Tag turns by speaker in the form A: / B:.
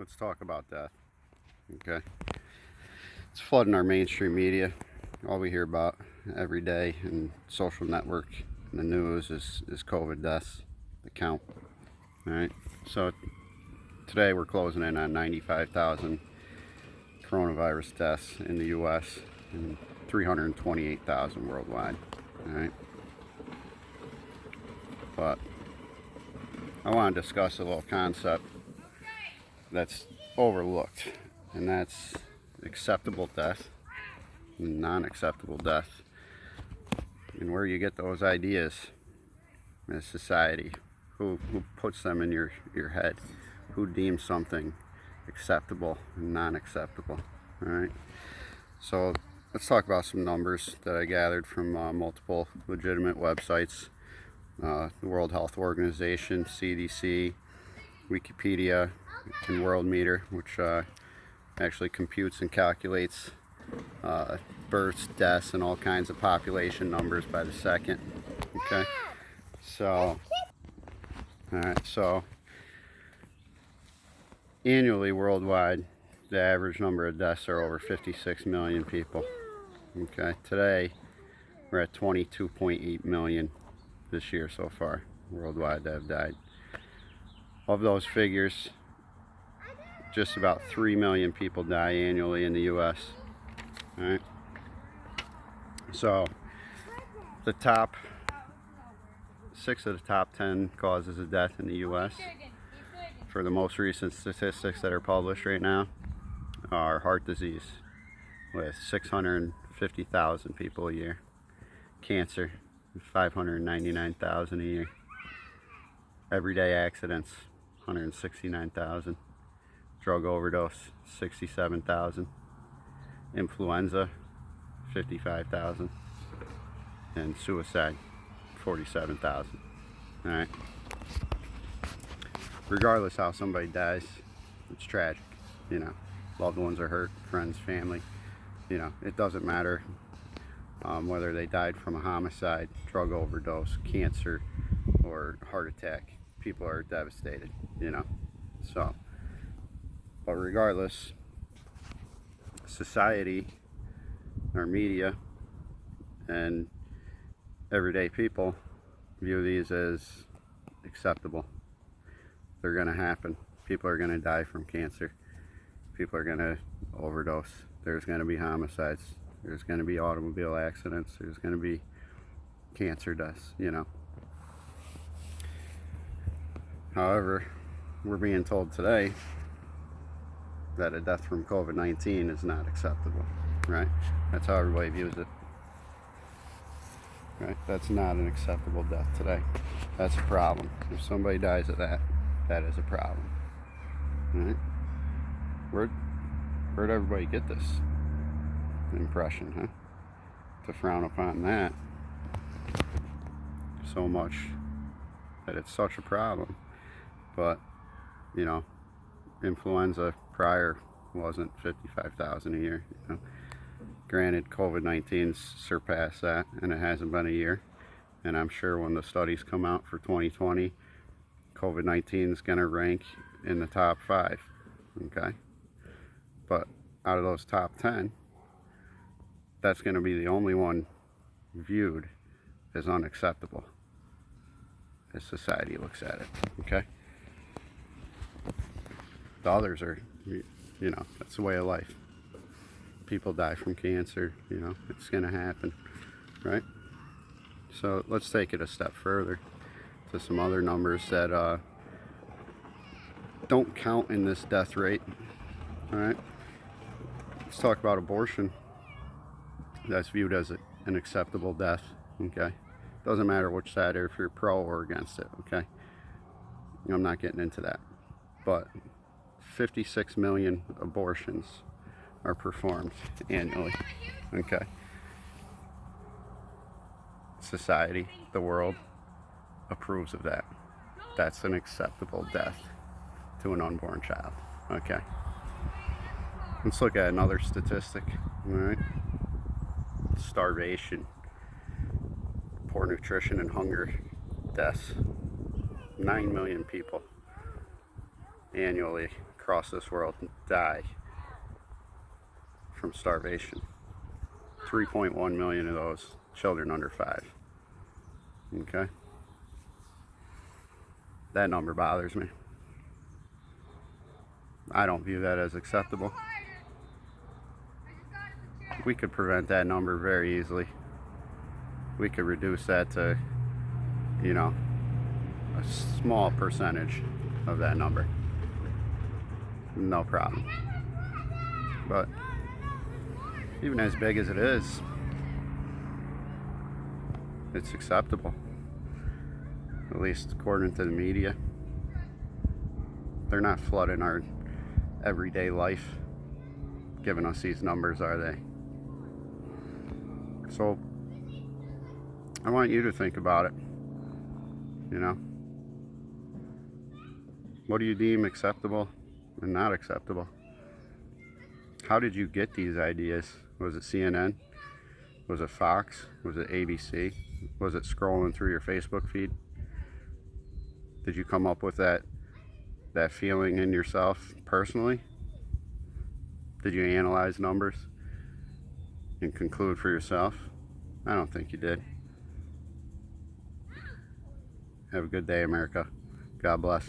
A: let's talk about death. Okay, it's flooding our mainstream media. All we hear about every day in social network and the news is COVID deaths, the count. All right, so today we're closing in on 95,000 coronavirus deaths in the U.S. and 328,000 worldwide. All right, but I want to discuss a little concept that's overlooked, and that's acceptable death and non-acceptable death, and where you get those ideas in society. Who puts them in your head? Who deems something acceptable and non-acceptable? All right, so let's talk about some numbers that I gathered from multiple legitimate websites. The World Health Organization, CDC, Wikipedia, and World Meter, which actually computes and calculates births, deaths, and all kinds of population numbers by the second. Okay, so alright, so annually worldwide, the average number of deaths are over 56 million people. Okay, today we're at 22.8 million this year so far worldwide that have died. Of those figures, just about 3 million people die annually in the US. All right, so the top 6 of the top 10 causes of death in the US for the most recent statistics that are published right now are heart disease with 650,000 people a year, cancer 599,000 a year, everyday accidents 169,000, drug overdose 67,000, influenza 55,000, and suicide 47,000. All right, regardless how somebody dies, it's tragic. You know, loved ones are hurt, friends, family, you know, it doesn't matter whether they died from a homicide, drug overdose, cancer, or heart attack. People are devastated, you know. So, but regardless, society, our media, and everyday people view these as acceptable. They're going to happen. People are going to die from cancer. People are going to overdose. There's going to be homicides. There's going to be automobile accidents. There's going to be cancer deaths, you know. However, we're being told today that a death from COVID-19 is not acceptable, right? That's how everybody views it, right? That's not an acceptable death today. That's a problem. If somebody dies of that, that is a problem, right? Where'd everybody get this impression, huh? To frown upon that so much, that it's such a problem. But, you know, influenza prior wasn't 55,000 a year, you know. Granted, COVID-19's surpassed that, and it hasn't been a year. And I'm sure when the studies come out for 2020, COVID-19 is going to rank in the top 5, okay? But out of those top 10, that's going to be the only one viewed as unacceptable as society looks at it, okay? The others are, you know, that's the way of life. People die from cancer, you know, it's going to happen, right? So let's take it a step further to some other numbers that don't count in this death rate, all right? Let's talk about abortion. That's viewed as an acceptable death, okay? Doesn't matter which side, or if you're pro or against it, okay? I'm not getting into that. But 56 million abortions are performed annually, okay? Society, the world, approves of that. That's an acceptable death to an unborn child, okay? Let's look at another statistic, all right? Starvation, poor nutrition, and hunger deaths. 9 million people annually across this world die from starvation. 3.1 million of those children under 5. Okay? That number bothers me. I don't view that as acceptable. We could prevent that number very easily. We could reduce that to, you know, a small percentage of that number. No problem. But even as big as it is, it's acceptable. At least according to the media. They're not flooding our everyday life giving us these numbers, are they? So I want you to think about it. You know, what do you deem acceptable and not acceptable? How did you get these ideas? Was it CNN? Was it Fox? Was it ABC? Was it scrolling through your Facebook feed? Did you come up with that feeling in yourself personally? Did you analyze numbers and conclude for yourself? I don't think you did. Have a good day, America. God bless.